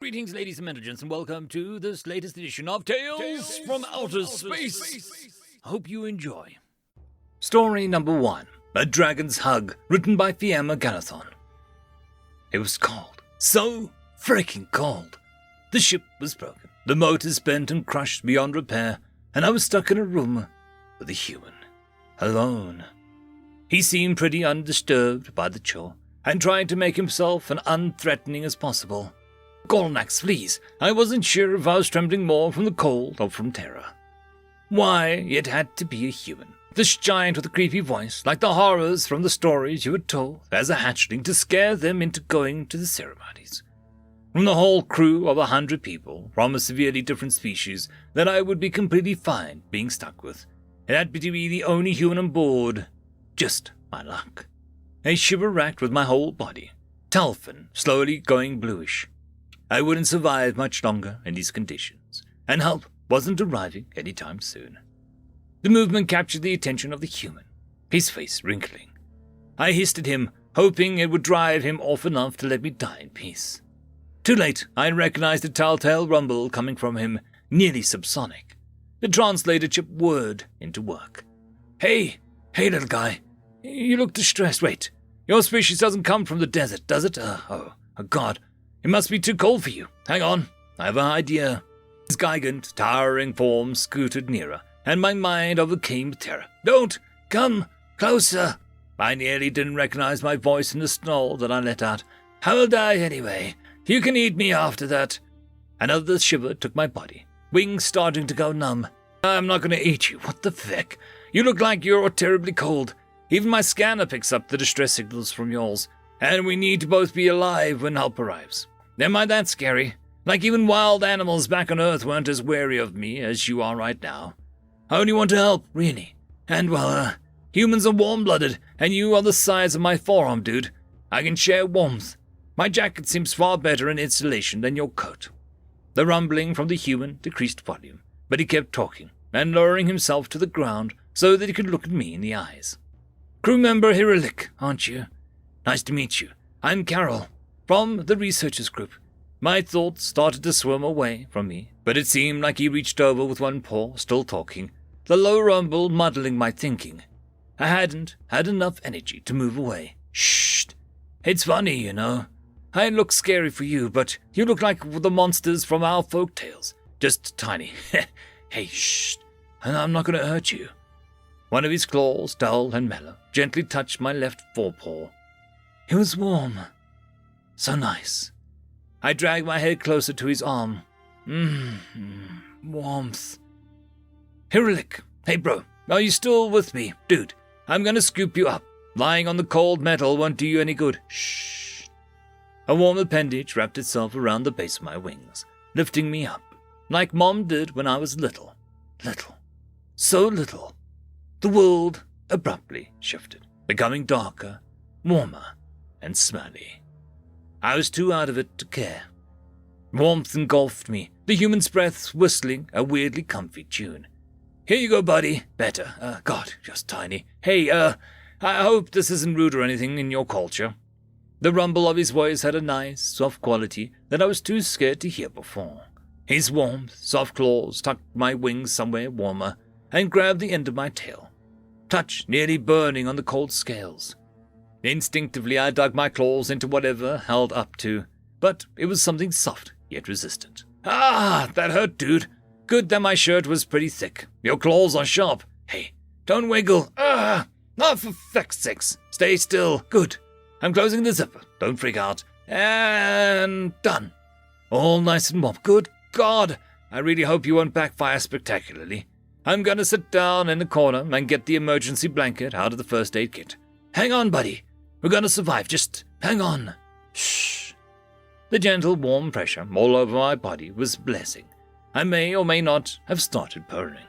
Greetings, ladies and gentlemen, and welcome to this latest edition of Tales from Outer Space. I hope you enjoy. Story number 1, A Dragon's Hug, written by Fiamma Galathon. It was cold, so freaking cold. The ship was broken, the motors bent and crushed beyond repair, and I was stuck in a room with a human, alone. He seemed pretty undisturbed by the chill, and tried to make himself as unthreatening as possible. Golnax, please. I wasn't sure if I was trembling more from the cold or from terror. Why, it had to be a human. This giant with a creepy voice, like the horrors from the stories you were told as a hatchling to scare them into going to the ceremonies. From the whole crew of 100 people, from a severely different species that I would be completely fine being stuck with, it had to be the only human on board. Just my luck. A shiver racked with my whole body. Talfin slowly going bluish. I wouldn't survive much longer in these conditions, and help wasn't arriving any time soon. The movement captured the attention of the human, his face wrinkling. I hissed at him, hoping it would drive him off enough to let me die in peace. Too late, I recognized a telltale rumble coming from him, nearly subsonic. The translator chipped word into work. Hey, little guy. You look distressed. Wait, your species doesn't come from the desert, does it? Oh, God. It must be too cold for you. Hang on, I have an idea. His gigant, towering form scooted nearer, and my mind overcame terror. Don't! Come closer! I nearly didn't recognize my voice in the snarl that I let out. How'll die anyway? You can eat me after that. Another shiver took my body, wings starting to go numb. I'm not going to eat you. What the feck? You look like you're terribly cold. Even my scanner picks up the distress signals from yours, and we need to both be alive when help arrives. Am I that scary? Like even wild animals back on Earth weren't as wary of me as you are right now. I only want to help, really. And, well, humans are warm-blooded, and you are the size of my forearm, dude. I can share warmth. My jacket seems far better in insulation than your coat. The rumbling from the human decreased volume, but he kept talking, and lowering himself to the ground so that he could look at me in the eyes. Crew member Hiralik, aren't you? Nice to meet you. I'm Carol, from the researchers group. My thoughts started to swim away from me, but it seemed like he reached over with one paw, still talking, the low rumble muddling my thinking. I hadn't had enough energy to move away. Shh. It's funny, you know. I look scary for you, but you look like the monsters from our folk tales. Just tiny. Hey, shh. And I'm not going to hurt you. One of his claws, dull and mellow, gently touched my left forepaw. It was warm. So nice. I dragged my head closer to his arm. Warmth. Hiralik, hey bro, are you still with me? Dude, I'm gonna scoop you up. Lying on the cold metal won't do you any good. Shh. A warm appendage wrapped itself around the base of my wings, lifting me up, like Mom did when I was little. Little. So little. The world abruptly shifted, becoming darker, warmer, and smelly. I was too out of it to care. Warmth engulfed me, the human's breath whistling a weirdly comfy tune. Here you go, buddy. Better. God, just tiny. Hey, I hope this isn't rude or anything in your culture. The rumble of his voice had a nice, soft quality that I was too scared to hear before. His warmth, soft claws tucked my wings somewhere warmer and grabbed the end of my tail. Touch nearly burning on the cold scales. Instinctively, I dug my claws into whatever held up to, but it was something soft yet resistant. Ah, that hurt, dude. Good that my shirt was pretty thick. Your claws are sharp. Hey, don't wiggle. Not for feck's sakes. Stay still. Good. I'm closing the zipper. Don't freak out. And done. All nice and warm. Good God. I really hope you won't backfire spectacularly. I'm gonna sit down in the corner and get the emergency blanket out of the first aid kit. Hang on, buddy. We're gonna survive. Just hang on. Shh. The gentle, warm pressure all over my body was blessing. I may or may not have started purring.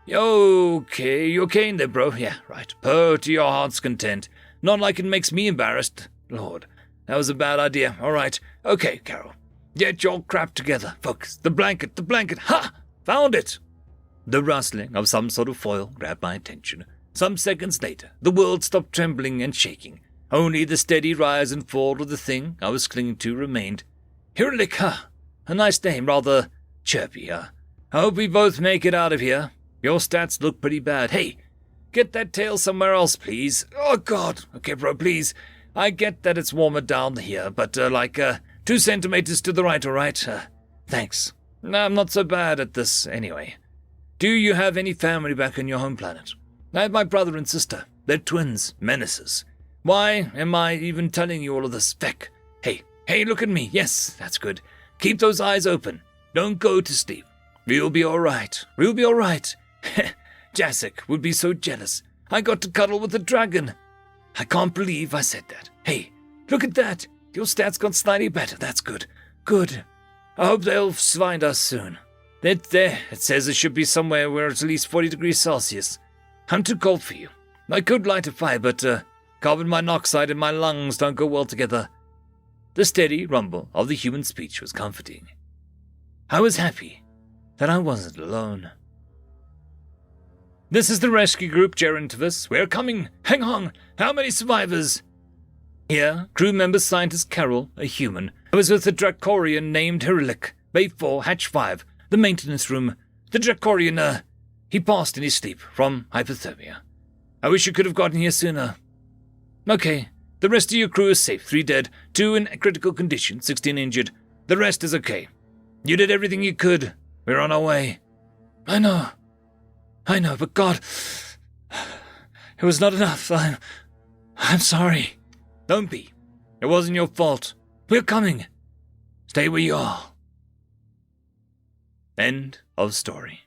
You okay in there, bro? Yeah, right. Purr to your heart's content. Not like it makes me embarrassed. Lord, that was a bad idea. All right. Okay, Carol. Get your crap together, folks. The blanket. Ha! Found it! The rustling of some sort of foil grabbed my attention. Some seconds later, the world stopped trembling and shaking. Only the steady rise and fall of the thing I was clinging to remained. Hyrlik, huh? A nice name, rather chirpy, huh? I hope we both make it out of here. Your stats look pretty bad. Hey, get that tail somewhere else, please. Oh, God. Okay, bro, please. I get that it's warmer down here, but, 2 centimeters to the right, all right? Thanks. I'm not so bad at this, anyway. Do you have any family back on your home planet? I have my brother and sister. They're twins, menaces. Why am I even telling you all of this? Feck. Hey, look at me. Yes, that's good. Keep those eyes open. Don't go to sleep. We'll be all right. We'll be all right. Jacek would be so jealous. I got to cuddle with a dragon. I can't believe I said that. Hey, look at that. Your stats got slightly better. That's good. Good. I hope they'll find us soon. There. It says it should be somewhere where it's at least 40 degrees Celsius. I'm too cold for you. I could light a fire, but carbon monoxide and my lungs don't go well together. The steady rumble of the human speech was comforting. I was happy that I wasn't alone. This is the rescue group, Gerontivus. We're coming. Hang on. How many survivors? Here, crew member scientist Carol, a human. I was with a Dracorian named Hyrlik, Bay 4, Hatch 5, the maintenance room. The Dracorian, he passed in his sleep from hypothermia. I wish you could have gotten here sooner. Okay, the rest of your crew is safe. 3 dead, 2 in critical condition, 16 injured. The rest is okay. You did everything you could. We're on our way. I know, but God, it was not enough. I'm sorry. Don't be. It wasn't your fault. We're coming. Stay where you are. End of story.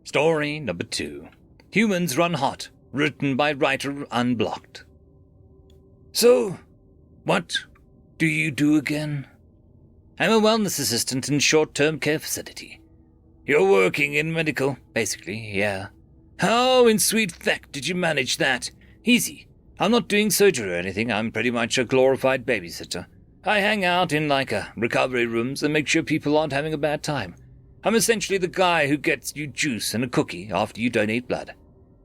Story number 2. Humans Run Hot, written by writer Unblocked. So, what do you do again? I'm a wellness assistant in short-term care facility. You're working in medical, basically, yeah. How in sweet feck did you manage that? Easy. I'm not doing surgery or anything. I'm pretty much a glorified babysitter. I hang out in, recovery rooms and make sure people aren't having a bad time. I'm essentially the guy who gets you juice and a cookie after you donate blood.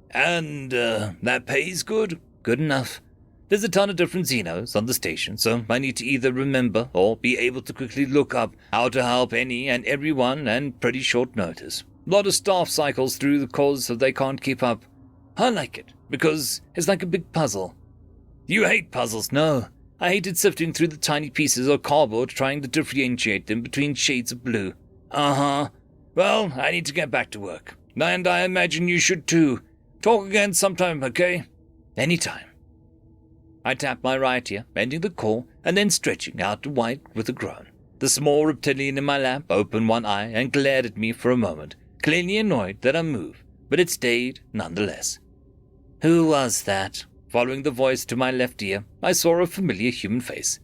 And, that pays good? Good enough. There's a ton of different Xenos on the station, so I need to either remember or be able to quickly look up how to help any and everyone and pretty short notice. A lot of staff cycles through because they can't keep up. I like it, because it's like a big puzzle. You hate puzzles, no. I hated sifting through the tiny pieces of cardboard trying to differentiate them between shades of blue. Uh-huh. Well, I need to get back to work. And I imagine you should too. Talk again sometime, okay? Anytime. I tapped my right ear, ending the call, and then stretching out to wide with a groan. The small reptilian in my lap opened one eye and glared at me for a moment, clearly annoyed that I moved, but it stayed nonetheless. Who was that? Following the voice to my left ear, I saw a familiar human face.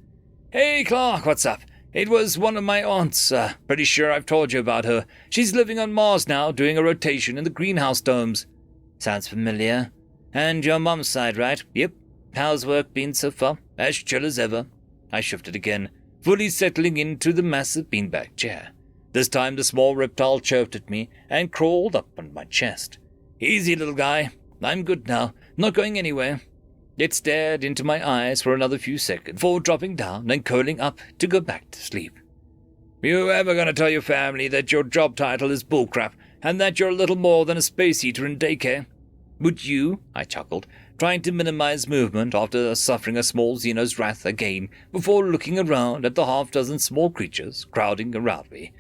Hey, Clark, what's up? It was one of my aunts. Pretty sure I've told you about her. She's living on Mars now, doing a rotation in the greenhouse domes. Sounds familiar. And your mom's side, right? Yep. How's work been so far? As chill as ever. I shifted again, fully settling into the massive beanbag chair. This time the small reptile chirped at me and crawled up on my chest. Easy, little guy. I'm good now. Not going anywhere. It stared into my eyes for another few seconds before dropping down and curling up to go back to sleep. You ever gonna tell your family that your job title is bullcrap and that you're little more than a space eater in daycare? Would you? I chuckled, trying to minimize movement after suffering a small Xeno's wrath again before looking around at the half-dozen small creatures crowding around me.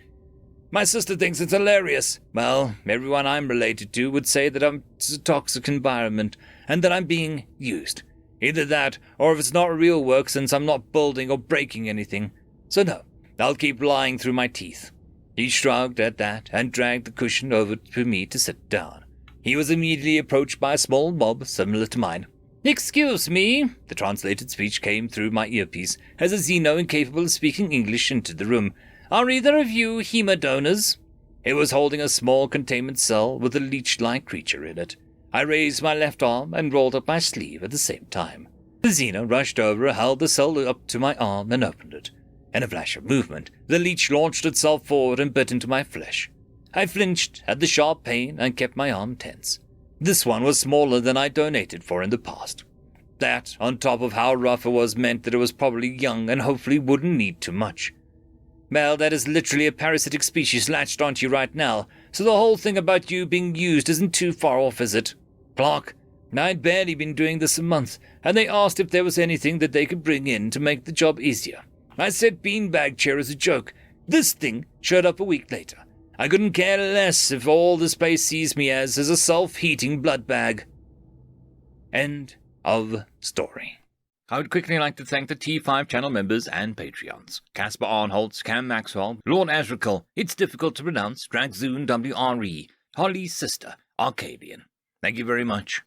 My sister thinks it's hilarious. Well, everyone I'm related to would say that it's a toxic environment and that I'm being used. Either that, or if it's not real work since I'm not building or breaking anything. So no, I'll keep lying through my teeth. He shrugged at that and dragged the cushion over to me to sit down. He was immediately approached by a small mob similar to mine. Excuse me, the translated speech came through my earpiece as a Xeno incapable of speaking English entered the room. Are either of you hema donors? It was holding a small containment cell with a leech-like creature in it. I raised my left arm and rolled up my sleeve at the same time. The Xeno rushed over, held the cell up to my arm and opened it. In a flash of movement, the leech launched itself forward and bit into my flesh. I flinched at the sharp pain and kept my arm tense. This one was smaller than I donated for in the past. That, on top of how rough it was, meant that it was probably young and hopefully wouldn't need too much. Well, that is literally a parasitic species latched onto you right now, so the whole thing about you being used isn't too far off, is it? Clark, I'd barely been doing this a month, and they asked if there was anything that they could bring in to make the job easier. I said beanbag chair as a joke. This thing showed up a week later. I couldn't care less if all the space sees me as a self-heating blood bag. End of story. I would quickly like to thank the T5 channel members and Patreons. Caspar Arnholtz, Cam Maxwell, Lord Azrakal, It's Difficult to Pronounce, Dragzoon WRE, Holly's Sister, Arcadian. Thank you very much.